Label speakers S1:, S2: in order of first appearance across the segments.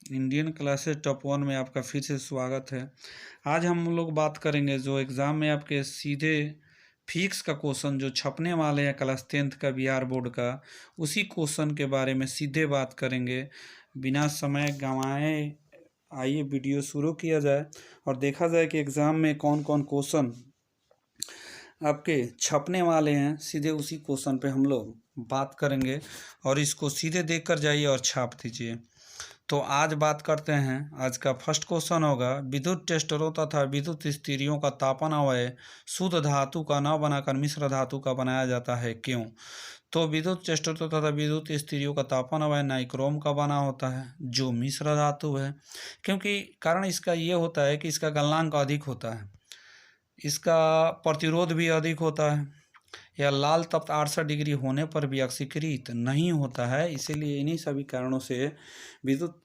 S1: Indian classes top 1 में आपका फिर से स्वागत है। आज हम लोग बात करेंगे जो एग्ज़ाम में आपके सीधे फिक्स का क्वेश्चन जो छपने वाले हैं क्लास 10th का बिहार बोर्ड का, उसी क्वेश्चन के बारे में सीधे बात करेंगे बिना समय गंवाए। आइए वीडियो शुरू किया जाए और देखा जाए कि एग्ज़ाम में कौन कौन क्वेश्चन आपके छपने वाले हैं। सीधे उसी क्वेश्चन पे हम लोग बात करेंगे और इसको सीधे देख कर जाइए और छाप दीजिए। तो आज बात करते हैं, आज का फर्स्ट क्वेश्चन होगा, विद्युत टेस्टरों तथा विद्युत स्थिरियों का तापन अवयव शुद्ध धातु का न बनाकर मिश्र धातु का बनाया जाता है, क्यों? तो विद्युत टेस्टरों तथा विद्युत स्थिरियों का तापन अवयव नाइक्रोम का बना होता है जो मिश्र धातु है, क्योंकि कारण इसका ये होता है कि इसका गलनांक अधिक होता है, इसका प्रतिरोध भी अधिक होता है, यह लाल तप्त 68 डिग्री होने पर भी ऑक्सीकृत नहीं होता है। इसीलिए इन्हीं सभी कारणों से विद्युत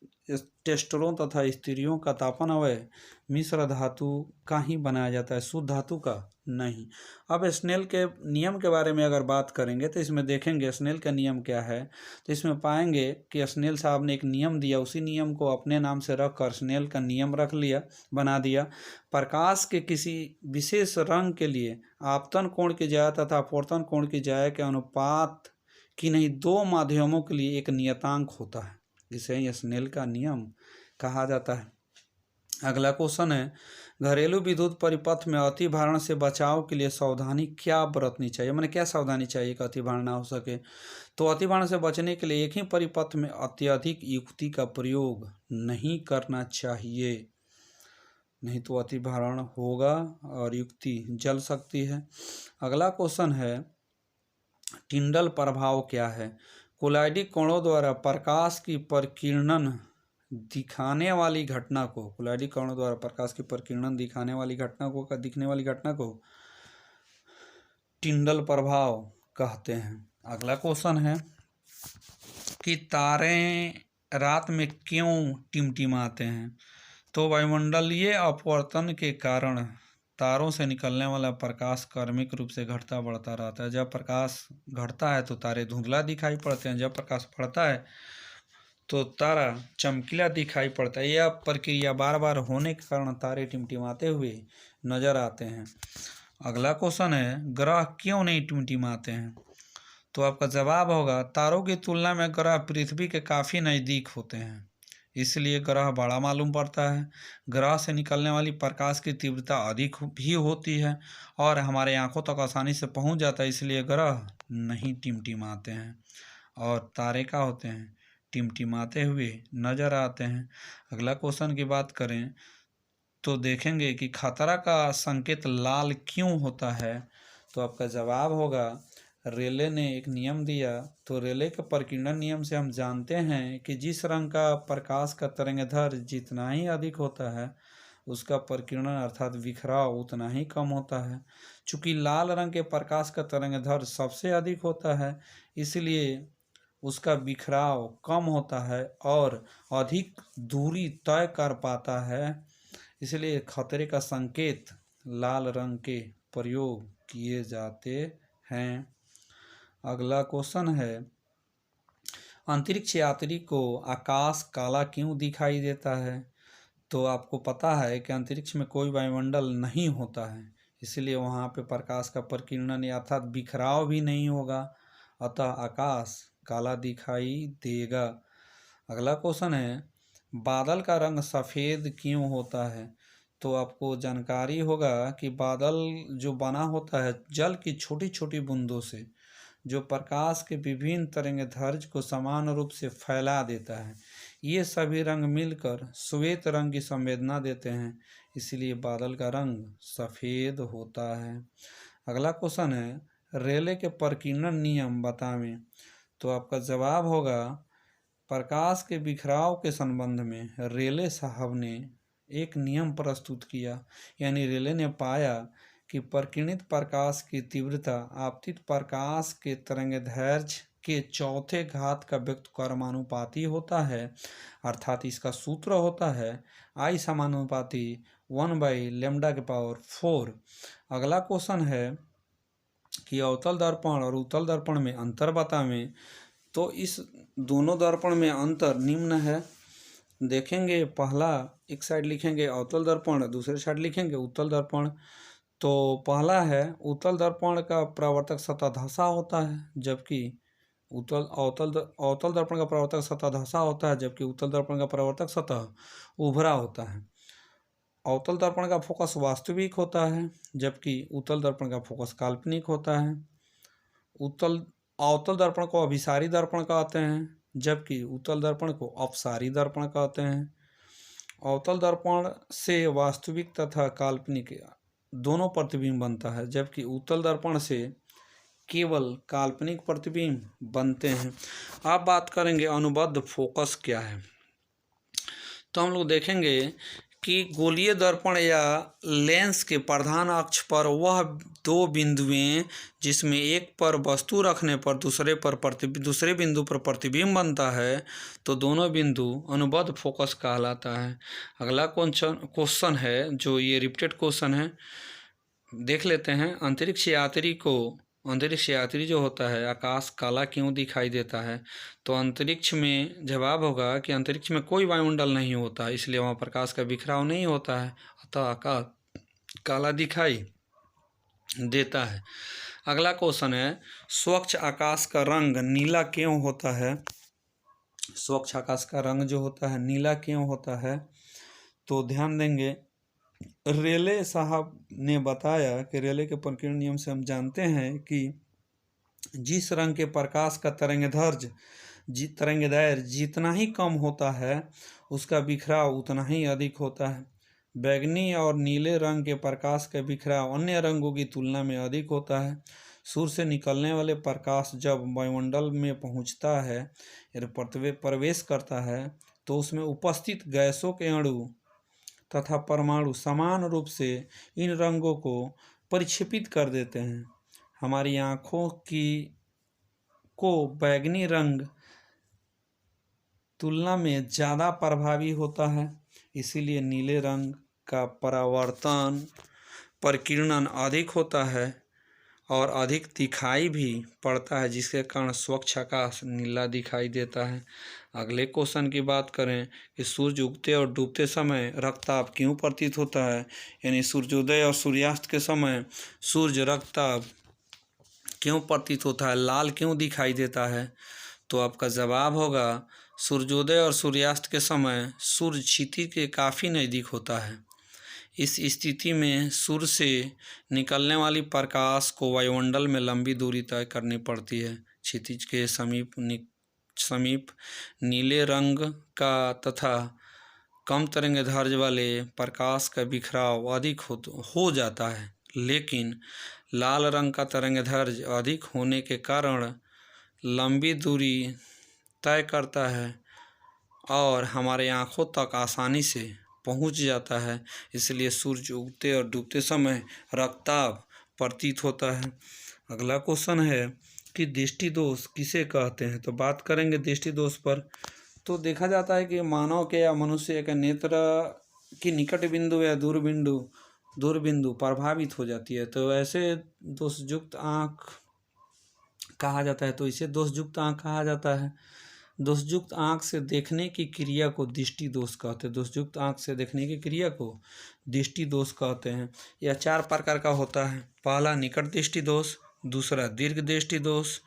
S1: टेस्टरों तथा स्थिरियों का तापन अवयव मिश्र धातु का ही बनाया जाता है, शुद्ध धातु का नहीं। अब स्नेल के नियम के बारे में अगर बात करेंगे तो इसमें देखेंगे स्नेल का नियम क्या है। तो इसमें पाएंगे कि स्नेल साहब ने एक नियम दिया, उसी नियम को अपने नाम से रख कर स्नेल का नियम रख लिया, बना दिया। प्रकाश के किसी विशेष रंग के लिए आपतन कोण की ज्या तथा अपवर्तन कोण की ज्या के अनुपात की नहीं दो माध्यमों के लिए एक नियतांक होता है, जिसे स्नेल का नियम कहा जाता है। अगला क्वेश्चन है, घरेलू विद्युत परिपथ में अति भारण से बचाव के लिए सावधानी क्या बरतनी चाहिए? मैंने क्या सावधानी चाहिए कि अति भारण ना हो सके? तो अति भारण से बचने के लिए एक ही परिपथ में अत्यधिक युक्ति का प्रयोग नहीं करना चाहिए, नहीं तो अति भारण होगा और युक्ति जल सकती है। अगला क्वेश्चन है, टिंडल प्रभाव क्या है? कोलाइडिक कोणों द्वारा प्रकाश की प्रकीर्णन दिखाने वाली घटना को, कोलाइडिक कोणों द्वारा प्रकाश की प्रकीर्णन दिखाने वाली घटना को दिखने वाली घटना को टिंडल प्रभाव कहते हैं। अगला क्वेश्चन है कि तारे रात में क्यों टिमटिमाते हैं? तो वायुमंडलीय अपवर्तन के कारण तारों से निकलने वाला प्रकाश क्रमिक रूप से घटता बढ़ता रहता है। जब प्रकाश घटता है तो तारे धुंधला दिखाई पड़ते हैं, जब प्रकाश बढ़ता है तो तारा चमकीला दिखाई पड़ता है। यह प्रक्रिया बार बार होने के कारण तारे टिमटिमाते हुए नजर आते हैं। अगला क्वेश्चन है, ग्रह क्यों नहीं टिमटिमाते हैं? तो आपका जवाब होगा, तारों की तुलना में ग्रह पृथ्वी के काफ़ी नज़दीक होते हैं, इसलिए ग्रह बड़ा मालूम पड़ता है। ग्रह से निकलने वाली प्रकाश की तीव्रता अधिक भी होती है और हमारे आंखों तक आसानी से पहुंच जाता है, इसलिए ग्रह नहीं टिमटिमाते हैं और तारे क्या होते हैं, टिमटिमाते हुए नजर आते हैं। अगला क्वेश्चन की बात करें तो देखेंगे कि खतरा का संकेत लाल क्यों होता है? तो आपका जवाब होगा, रेले ने एक नियम दिया। तो रेले के प्रकीर्णन नियम से हम जानते हैं कि जिस रंग का प्रकाश का तरंगदैर्घ्य जितना ही अधिक होता है, उसका प्रकीर्णन अर्थात बिखराव उतना ही कम होता है। चूँकि लाल रंग के प्रकाश का तरंगदैर्घ्य सबसे अधिक होता है, इसलिए उसका बिखराव कम होता है और अधिक दूरी तय कर पाता है, इसलिए खतरे का संकेत लाल रंग के प्रयोग किए जाते हैं। अगला क्वेश्चन है, अंतरिक्ष यात्री को आकाश काला क्यों दिखाई देता है? तो आपको पता है कि अंतरिक्ष में कोई वायुमंडल नहीं होता है, इसलिए वहाँ पे प्रकाश का प्रकीर्णन अर्थात बिखराव भी नहीं होगा, अतः आकाश काला दिखाई देगा। अगला क्वेश्चन है, बादल का रंग सफ़ेद क्यों होता है? तो आपको जानकारी होगा कि बादल जो बना होता है जल की छोटी छोटी बूंदों से, जो प्रकाश के विभिन्न तरंगदैर्घ्य को समान रूप से फैला देता है। ये सभी रंग मिलकर श्वेत रंग की संवेदना देते हैं, इसलिए बादल का रंग सफ़ेद होता है। अगला क्वेश्चन है, रेले के प्रकीर्णन नियम बतावें। तो आपका जवाब होगा, प्रकाश के बिखराव के संबंध में रेले साहब ने एक नियम प्रस्तुत किया, यानी रेले ने पाया कि प्रकीर्णित प्रकाश की तीव्रता आपतित प्रकाश के तरंगदैर्घ्य के चौथे घात का व्यक्त क्रमानुपाती होता है, अर्थात इसका सूत्र होता है I समानुपाती 1/λ⁴। अगला क्वेश्चन है कि अवतल दर्पण और उत्तल दर्पण में अंतर बतावें। तो इस दोनों दर्पण में अंतर निम्न है। देखेंगे, पहला एक साइड लिखेंगे अवतल दर्पण, दूसरे साइड लिखेंगे उत्तल दर्पण। तो पहला है उत्तल दर्पण का परावर्तक सतह धंसा होता है, जबकि अवतल दर्पण का परावर्तक सतह धंसा होता है, जबकि उत्तल दर्पण का परावर्तक सतह उभरा होता है। अवतल दर्पण का फोकस वास्तविक होता है, जबकि उत्तल दर्पण का फोकस काल्पनिक होता है। अवतल दर्पण को अभिसारी दर्पण कहते हैं, जबकि उत्तल दर्पण को अपसारी दर्पण कहते हैं। अवतल दर्पण से वास्तविक तथा काल्पनिक दोनों प्रतिबिंब बनता है, जबकि उत्तल दर्पण से केवल काल्पनिक प्रतिबिंब बनते हैं। अब बात करेंगे अनुबद्ध फोकस क्या है। तो हम लोग देखेंगे कि गोलीय दर्पण या लेंस के प्रधान अक्ष पर वह दो बिंदुएं जिसमें एक पर वस्तु रखने पर दूसरे बिंदु पर प्रतिबिंब बनता है, तो दोनों बिंदु अनुबद्ध फोकस कहलाता है। अगला क्वेश्चन है, जो ये रिपीटेड क्वेश्चन है, देख लेते हैं। अंतरिक्ष यात्री जो होता है, आकाश काला क्यों दिखाई देता है? तो अंतरिक्ष में जवाब होगा कि अंतरिक्ष में कोई वायुमंडल नहीं होता, इसलिए वहाँ प्रकाश का बिखराव नहीं होता है, अतः आकाश काला दिखाई देता है। अगला क्वेश्चन है, स्वच्छ आकाश का रंग नीला क्यों होता है? स्वच्छ आकाश का रंग जो होता है नीला क्यों होता है? तो ध्यान देंगे, रेले साहब ने बताया कि रेले के प्रकीर्णन नियम से हम जानते हैं कि जिस रंग के प्रकाश का तरंगदैर्घ्य जितना ही कम होता है, उसका बिखराव उतना ही अधिक होता है। बैंगनी और नीले रंग के प्रकाश का बिखराव अन्य रंगों की तुलना में अधिक होता है। सूर्य से निकलने वाले प्रकाश जब वायुमंडल में पहुंचता है या प्रवेश करता है, तो उसमें उपस्थित गैसों के अणु तथा परमाणु समान रूप से इन रंगों को परिक्षेपित कर देते हैं। हमारी आँखों को बैंगनी रंग तुलना में ज़्यादा प्रभावी होता है, इसीलिए नीले रंग का प्रकीर्णन अधिक होता है और अधिक दिखाई भी पड़ता है, जिसके कारण स्वच्छ आकाश नीला दिखाई देता है। अगले क्वेश्चन की बात करें कि सूर्य उगते और डूबते समय रक्तताप क्यों प्रतीत होता है, यानी सूर्योदय और सूर्यास्त के समय सूर्य रक्तताप क्यों प्रतीत होता है, लाल क्यों दिखाई देता है? तो आपका जवाब होगा, सूर्योदय और सूर्यास्त के समय सूर्य क्षितिज के काफ़ी नज़दीक होता है। इस स्थिति में सूर्य से निकलने वाली प्रकाश को वायुमंडल में लंबी दूरी तय करनी पड़ती है। क्षितिज के समीप नीले रंग का तथा कम तरंगदैर्घ्य वाले प्रकाश का बिखराव अधिक हो जाता है, लेकिन लाल रंग का तरंगदैर्घ्य अधिक होने के कारण लंबी दूरी तय करता है और हमारे आँखों तक आसानी से पहुँच जाता है, इसलिए सूर्य उगते और डूबते समय रक्तताप प्रतीत होता है। अगला क्वेश्चन है कि दृष्टि दोष किसे कहते हैं? तो बात करेंगे दृष्टि दोष पर। तो देखा जाता है कि मानव के या मनुष्य के नेत्र की निकट बिंदु या दूर बिंदु प्रभावित हो जाती है, तो ऐसे दोषयुक्त आँख कहा जाता है। तो इसे दोषयुक्त आँख कहा जाता है। दोषयुक्त आँख से देखने की क्रिया को दृष्टि दोष कहते हैं। दोषयुक्त आँख से देखने की क्रिया को दृष्टि दोष कहते हैं। यह 4 प्रकार का होता है। पहला निकट दृष्टि दोष, दूसरा दीर्घ दृष्टि दोष,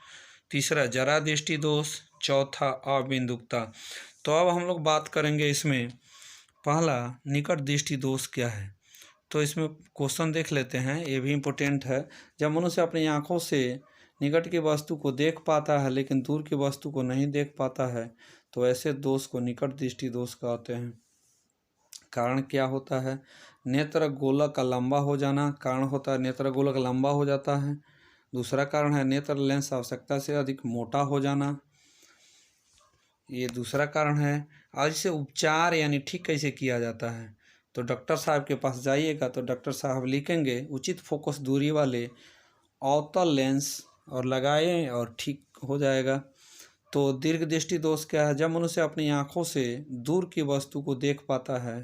S1: तीसरा जरा दृष्टि दोष, चौथा अबिंदुकता। तो अब हम लोग बात करेंगे इसमें पहला निकट दृष्टि दोष क्या है। तो इसमें क्वेश्चन देख लेते हैं, ये भी इम्पोर्टेंट है। जब मनुष्य अपनी आँखों से निकट की वस्तु को देख पाता है लेकिन दूर की वस्तु को नहीं देख पाता है, तो ऐसे दोष को निकट दृष्टि दोष कहते हैं। कारण क्या होता है? नेत्र गोलक लंबा हो जाना कारण होता है, नेत्र गोलक लंबा हो जाता है। दूसरा कारण है नेत्र लेंस आवश्यकता से अधिक मोटा हो जाना, ये दूसरा कारण है। और इसे उपचार यानी ठीक कैसे किया जाता है, तो डॉक्टर साहब के पास जाइएगा तो डॉक्टर साहब लिखेंगे उचित फोकस दूरी वाले अवतल लेंस और लगाएं और ठीक हो जाएगा। तो दीर्घ दृष्टि दोष क्या है? जब मनुष्य अपनी आँखों से दूर की वस्तु को देख पाता है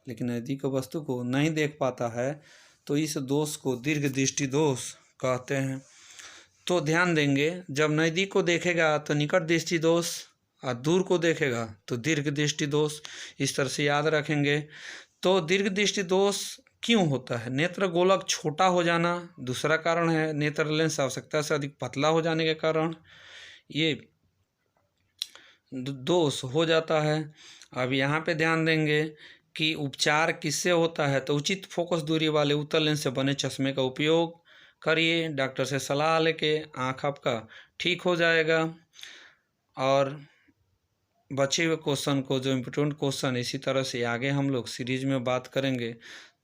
S1: लेकिन नज़दीक की वस्तु को नहीं देख पाता है, तो इस दोष को दीर्घ दृष्टि दोष कहते हैं। तो ध्यान देंगे, जब नज़दीक को देखेगा तो निकट दृष्टि दोष और दूर को देखेगा तो दीर्घ दृष्टि दोष। इस तरह से याद रखेंगे। तो दीर्घ दृष्टि दोष क्यों होता है? नेत्र गोलक छोटा हो जाना दूसरा कारण है। नेत्र लेंस आवश्यकता से अधिक पतला हो जाने के कारण ये दोष हो जाता है। अब यहाँ पे ध्यान देंगे कि उपचार किससे होता है, तो उचित फोकस दूरी वाले उत्तल लेंस से बने चश्मे का उपयोग करिए। डॉक्टर से सलाह लेके आँख आपका ठीक हो जाएगा। और बचे हुए क्वेश्चन को, जो इम्पोर्टेंट क्वेश्चन, इसी तरह से आगे हम लोग सीरीज में बात करेंगे।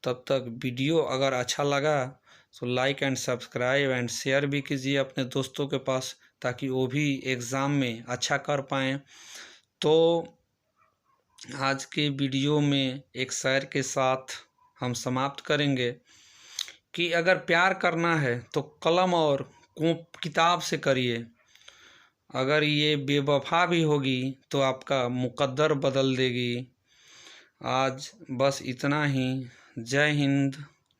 S1: तब तक वीडियो अगर अच्छा लगा तो like and subscribe and share भी कीजिए अपने दोस्तों के पास, ताकि वो भी एग्ज़ाम में अच्छा कर पाएँ। तो आज के वीडियो में एक शेर के साथ हम समाप्त करेंगे कि अगर प्यार करना है तो कलम और किताब से करिए। अगर ये बेवफा भी होगी तो आपका मुकद्दर बदल देगी। आज बस इतना ही। जय हिंद,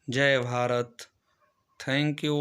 S1: जय भारत। Thank you.